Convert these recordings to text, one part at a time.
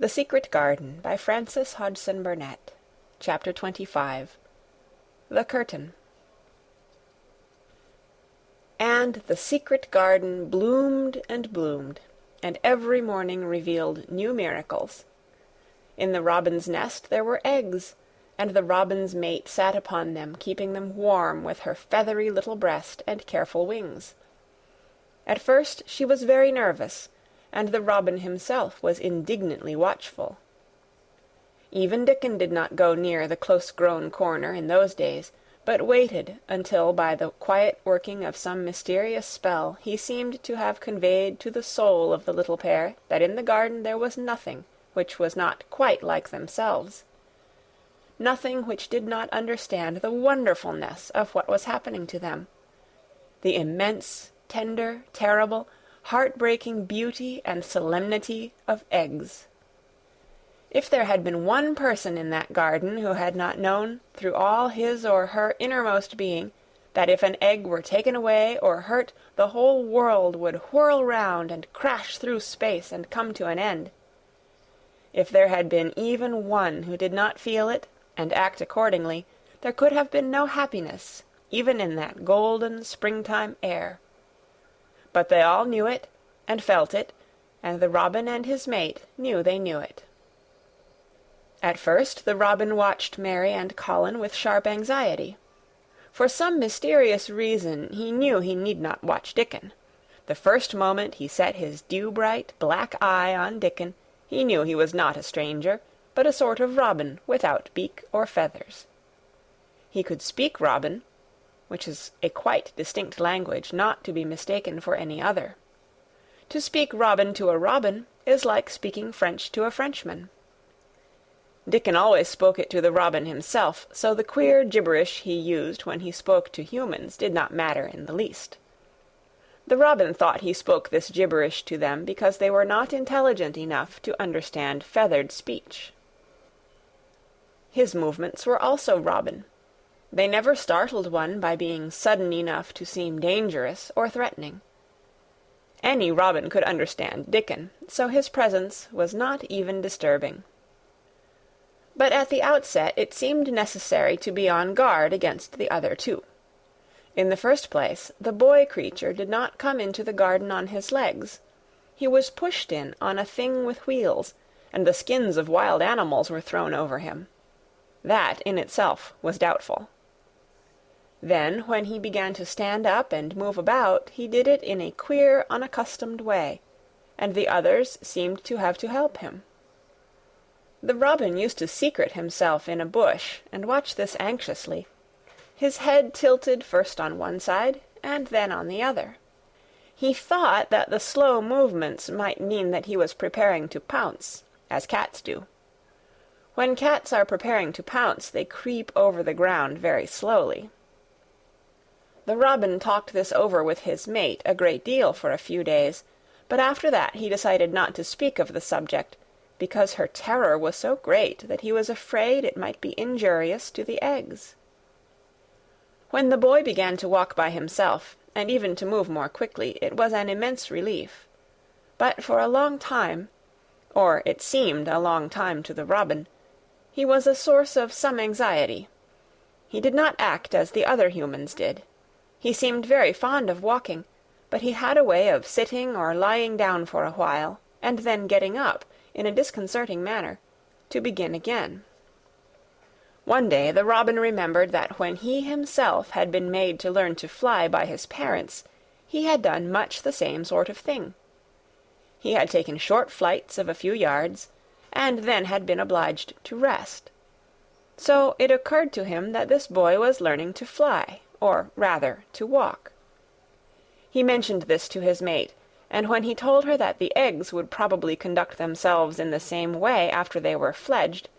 The Secret Garden by Frances Hodgson Burnett. Chapter 25. The Curtain. And the secret garden bloomed and bloomed, and every morning revealed new miracles. In the robin's nest there were eggs, and the robin's mate sat upon them, keeping them warm with her feathery little breast and careful wings. At first she was very nervous, and the robin himself was indignantly watchful. Even Dickon did not go near the close-grown corner in those days, but waited until by the quiet working of some mysterious spell he seemed to have conveyed to the soul of the little pair that in the garden there was nothing which was not quite like themselves, nothing which did not understand the wonderfulness of what was happening to them, the immense, tender, terrible, heart-breaking beauty and solemnity of eggs. If there had been one person in that garden who had not known, through all his or her innermost being, that if an egg were taken away or hurt, the whole world would whirl round and crash through space and come to an end, if there had been even one who did not feel it and act accordingly, there could have been no happiness, even in that golden springtime air. But they all knew it, and felt it, and the robin and his mate knew they knew it. At first the robin watched Mary and Colin with sharp anxiety. For some mysterious reason he knew he need not watch Dickon. The first moment he set his dew-bright black eye on Dickon, he knew he was not a stranger, but a sort of robin without beak or feathers. He could speak robin, which is a quite distinct language, not to be mistaken for any other. To speak robin to a robin is like speaking French to a Frenchman. Dickon always spoke it to the robin himself, so the queer gibberish he used when he spoke to humans did not matter in the least. The robin thought he spoke this gibberish to them because they were not intelligent enough to understand feathered speech. His movements were also robin. They never startled one by being sudden enough to seem dangerous or threatening. Any robin could understand Dickon, so his presence was not even disturbing. But at the outset it seemed necessary to be on guard against the other two. In the first place, the boy creature did not come into the garden on his legs. He was pushed in on a thing with wheels, and the skins of wild animals were thrown over him. That in itself was doubtful. Then, when he began to stand up and move about, he did it in a queer, unaccustomed way, and the others seemed to have to help him. The robin used to secret himself in a bush and watch this anxiously, his head tilted first on one side and then on the other. He thought that the slow movements might mean that he was preparing to pounce, as cats do. When cats are preparing to pounce, they creep over the ground very slowly. The robin talked this over with his mate a great deal for a few days, but after that he decided not to speak of the subject, because her terror was so great that he was afraid it might be injurious to the eggs. When the boy began to walk by himself, and even to move more quickly, it was an immense relief. But for a long time, or it seemed a long time to the robin, he was a source of some anxiety. He did not act as the other humans did. He seemed very fond of walking, but he had a way of sitting or lying down for a while, and then getting up, in a disconcerting manner, to begin again. One day the robin remembered that when he himself had been made to learn to fly by his parents, he had done much the same sort of thing. He had taken short flights of a few yards, and then had been obliged to rest. So it occurred to him that this boy was learning to fly, or rather to walk. He mentioned this to his mate, and when he told her that the eggs would probably conduct themselves in the same way after they were fledged,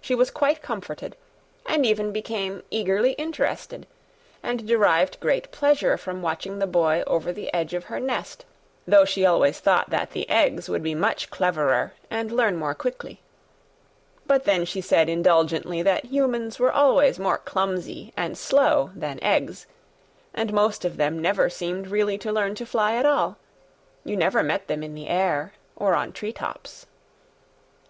she was quite comforted, and even became eagerly interested, and derived great pleasure from watching the boy over the edge of her nest, though she always thought that the eggs would be much cleverer and learn more quickly. But then she said indulgently that humans were always more clumsy and slow than eggs, and most of them never seemed really to learn to fly at all. You never met them in the air, or on tree-tops.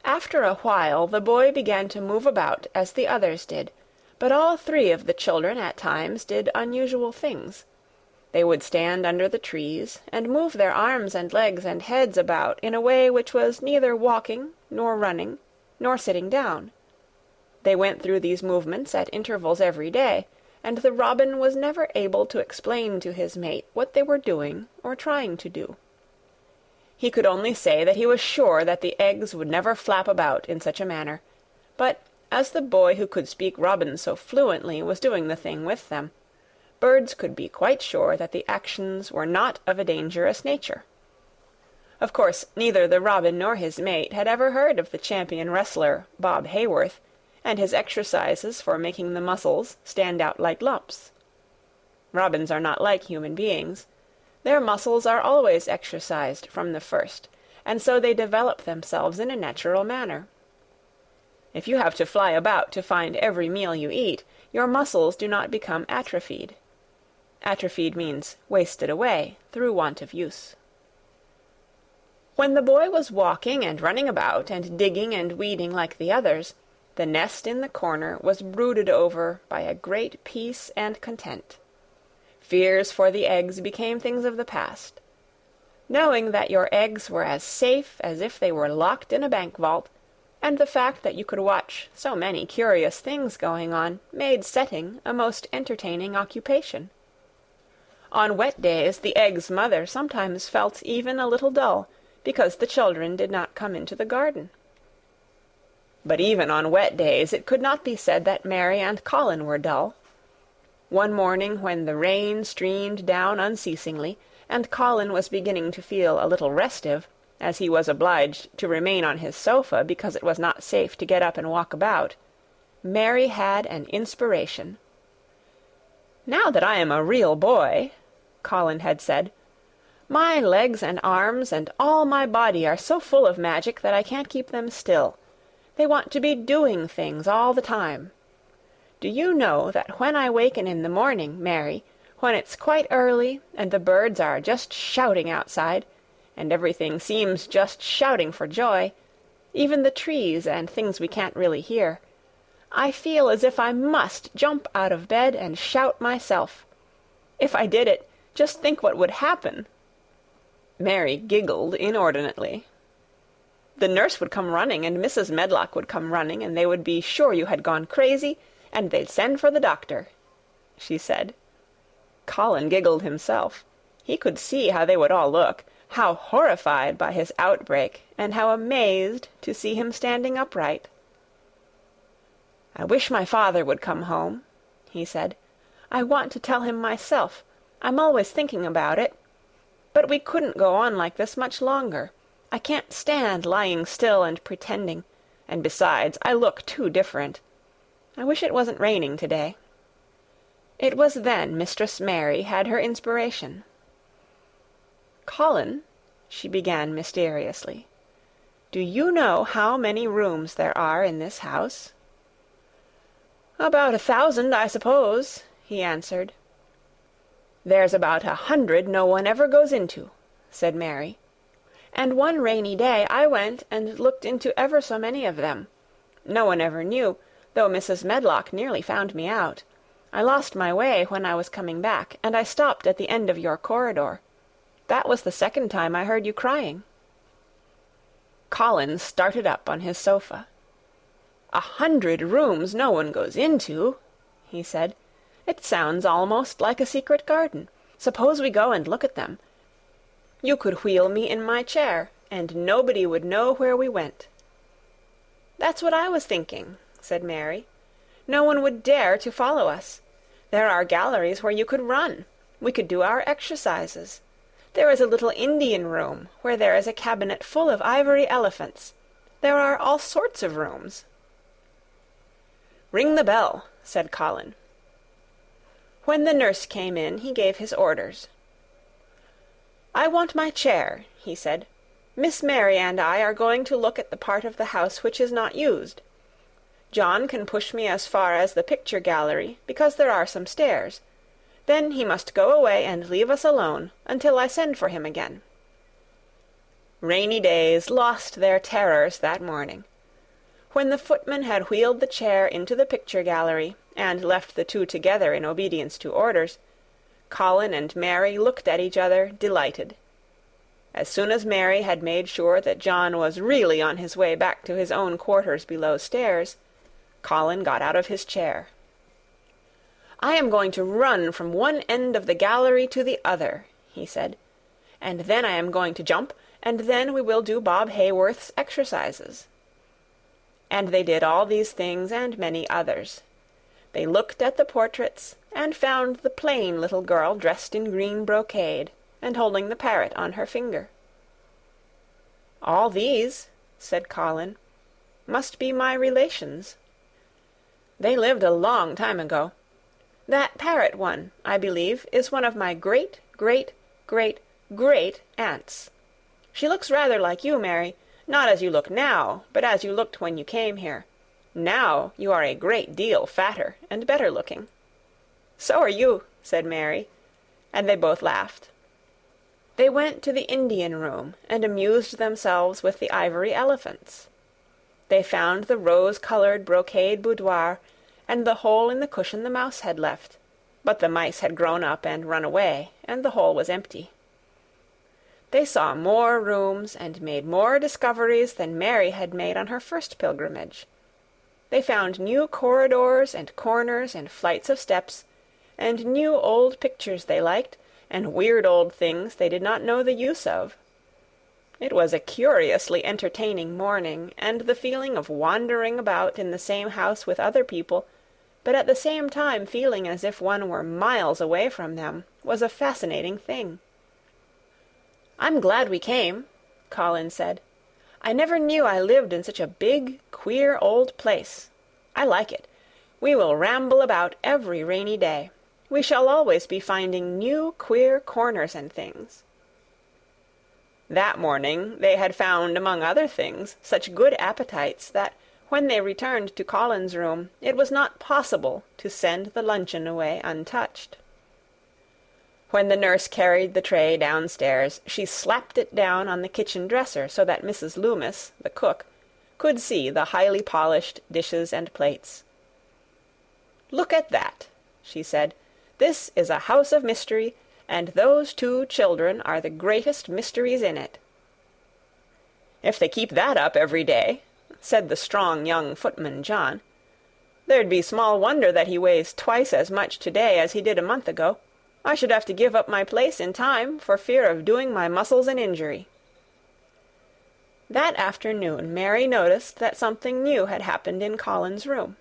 After a while the boy began to move about as the others did, but all three of the children at times did unusual things. They would stand under the trees, and move their arms and legs and heads about in a way which was neither walking, nor running, nor sitting down. They went through these movements at intervals every day, and the robin was never able to explain to his mate what they were doing or trying to do. He could only say that he was sure that the eggs would never flap about in such a manner, but as the boy who could speak robin so fluently was doing the thing with them, birds could be quite sure that the actions were not of a dangerous nature. Of course, neither the robin nor his mate had ever heard of the champion wrestler, Bob Hayworth, and his exercises for making the muscles stand out like lumps. Robins are not like human beings. Their muscles are always exercised from the first, and so they develop themselves in a natural manner. If you have to fly about to find every meal you eat, your muscles do not become atrophied. Atrophied means wasted away through want of use. When the boy was walking and running about and digging and weeding like the others, the nest in the corner was brooded over by a great peace and content. Fears for the eggs became things of the past. Knowing that your eggs were as safe as if they were locked in a bank vault, and the fact that you could watch so many curious things going on, made setting a most entertaining occupation. On wet days the egg's mother sometimes felt even a little dull, because the children did not come into the garden. But even on wet days it could not be said that Mary and Colin were dull. One morning when the rain streamed down unceasingly, and Colin was beginning to feel a little restive, as he was obliged to remain on his sofa because it was not safe to get up and walk about, Mary had an inspiration. "Now that I am a real boy," Colin had said, "my legs and arms and all my body are so full of magic that I can't keep them still. They want to be doing things all the time. Do you know that when I waken in the morning, Mary, when it's quite early and the birds are just shouting outside, and everything seems just shouting for joy, even the trees and things we can't really hear, I feel as if I must jump out of bed and shout myself. If I did it, just think what would happen." Mary giggled inordinately. "The nurse would come running, and Mrs. Medlock would come running, and they would be sure you had gone crazy, and they'd send for the doctor," she said. Colin giggled himself. He could see how they would all look, how horrified by his outbreak, and how amazed to see him standing upright. "I wish my father would come home," he said. "I want to tell him myself. I'm always thinking about it. But we couldn't go on like this much longer. I can't stand lying still and pretending, and besides, I look too different. I wish it wasn't raining today." It was then Mistress Mary had her inspiration. "Colin," she began mysteriously, "do you know how many rooms there are in this house?" "About 1,000, I suppose," he answered. "There's about 100 no one ever goes into," said Mary. "And one rainy day I went and looked into ever so many of them. No one ever knew, though Mrs. Medlock nearly found me out. I lost my way when I was coming back, and I stopped at the end of your corridor. That was the second time I heard you crying." Colin started up on his sofa. 100 rooms no one goes into," he said. "It sounds almost like a secret garden. Suppose we go and look at them. You could wheel me in my chair, and nobody would know where we went." "That's what I was thinking," said Mary. "No one would dare to follow us. There are galleries where you could run. We could do our exercises. There is a little Indian room where there is a cabinet full of ivory elephants. There are all sorts of rooms." "Ring the bell," said Colin. When the nurse came in, he gave his orders. "I want my chair," he said. "Miss Mary and I are going to look at the part of the house which is not used. John can push me as far as the picture gallery, because there are some stairs. Then he must go away and leave us alone until I send for him again." Rainy days lost their terrors that morning. When the footman had wheeled the chair into the picture gallery, and left the two together in obedience to orders, Colin and Mary looked at each other, delighted. As soon as Mary had made sure that John was really on his way back to his own quarters below stairs, Colin got out of his chair. "I am going to run from one end of the gallery to the other," he said, "and then I am going to jump, and then we will do Bob Hayworth's exercises." And they did all these things and many others. They looked at the portraits, and found the plain little girl dressed in green brocade, and holding the parrot on her finger. "All these," said Colin, "must be my relations. They lived a long time ago. That parrot one, I believe, is one of my great-great-great-great-aunts. She looks rather like you, Mary, not as you look now, but as you looked when you came here. Now you are a great deal fatter and better looking." "So are you," said Mary, and they both laughed. They went to the Indian room and amused themselves with the ivory elephants. They found the rose-colored brocade boudoir and the hole in the cushion the mouse had left, but the mice had grown up and run away, and the hole was empty. They saw more rooms and made more discoveries than Mary had made on her first pilgrimage. They found new corridors and corners and flights of steps, and new old pictures they liked, and weird old things they did not know the use of. It was a curiously entertaining morning, and the feeling of wandering about in the same house with other people, but at the same time feeling as if one were miles away from them, was a fascinating thing. "I'm glad we came," Colin said. "I never knew I lived in such a big, queer old place. I like it. We will ramble about every rainy day. We shall always be finding new, queer corners and things." That morning they had found, among other things, such good appetites that, when they returned to Colin's room, it was not possible to send the luncheon away untouched. When the nurse carried the tray downstairs, she slapped it down on the kitchen dresser so that Mrs. Loomis, the cook, could see the highly polished dishes and plates. "Look at that," she said. "This is a house of mystery, and those two children are the greatest mysteries in it." "If they keep that up every day," said the strong young footman John, "there'd be small wonder that he weighs twice as much to-day as he did a month ago. I should have to give up my place in time for fear of doing my muscles an injury." That afternoon Mary noticed that something new had happened in Colin's room.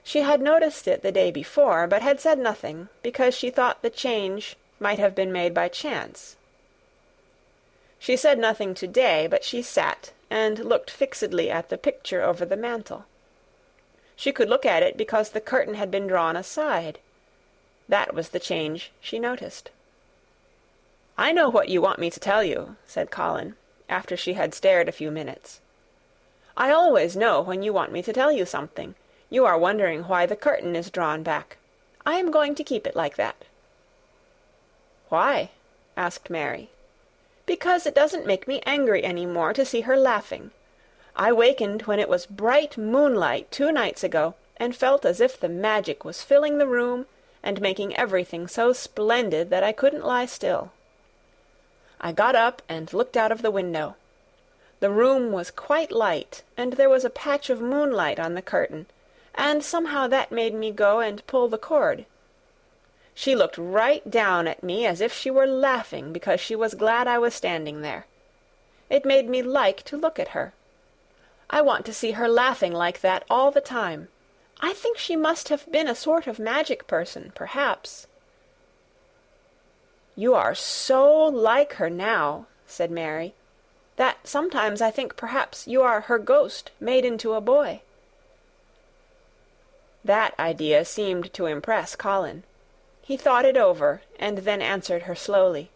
She had noticed it the day before, but had said nothing, because she thought the change might have been made by chance. She said nothing to-day, but she sat and looked fixedly at the picture over the mantel. She could look at it because the curtain had been drawn aside. That was the change she noticed. "I know what you want me to tell you," said Colin, after she had stared a few minutes. "I always know when you want me to tell you something. You are wondering why the curtain is drawn back. I am going to keep it like that." "Why?" asked Mary. "Because it doesn't make me angry any more to see her laughing. I wakened when it was bright moonlight 2 nights ago, and felt as if the magic was filling the room and making everything so splendid that I couldn't lie still. I got up and looked out of the window. The room was quite light, and there was a patch of moonlight on the curtain, and somehow that made me go and pull the cord. She looked right down at me as if she were laughing because she was glad I was standing there. It made me like to look at her. I want to see her laughing like that all the time. I think she must have been a sort of magic person, perhaps." "You are so like her now," said Mary, "that sometimes I think perhaps you are her ghost made into a boy." That idea seemed to impress Colin. He thought it over, and then answered her slowly.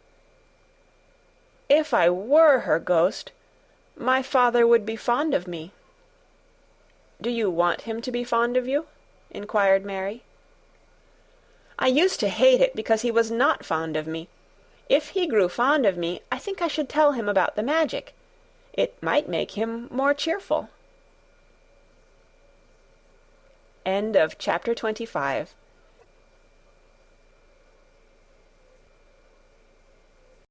"If I were her ghost, my father would be fond of me." "Do you want him to be fond of you?" inquired Mary. "I used to hate it because he was not fond of me. If he grew fond of me, I think I should tell him about the magic. It might make him more cheerful." End of chapter 25.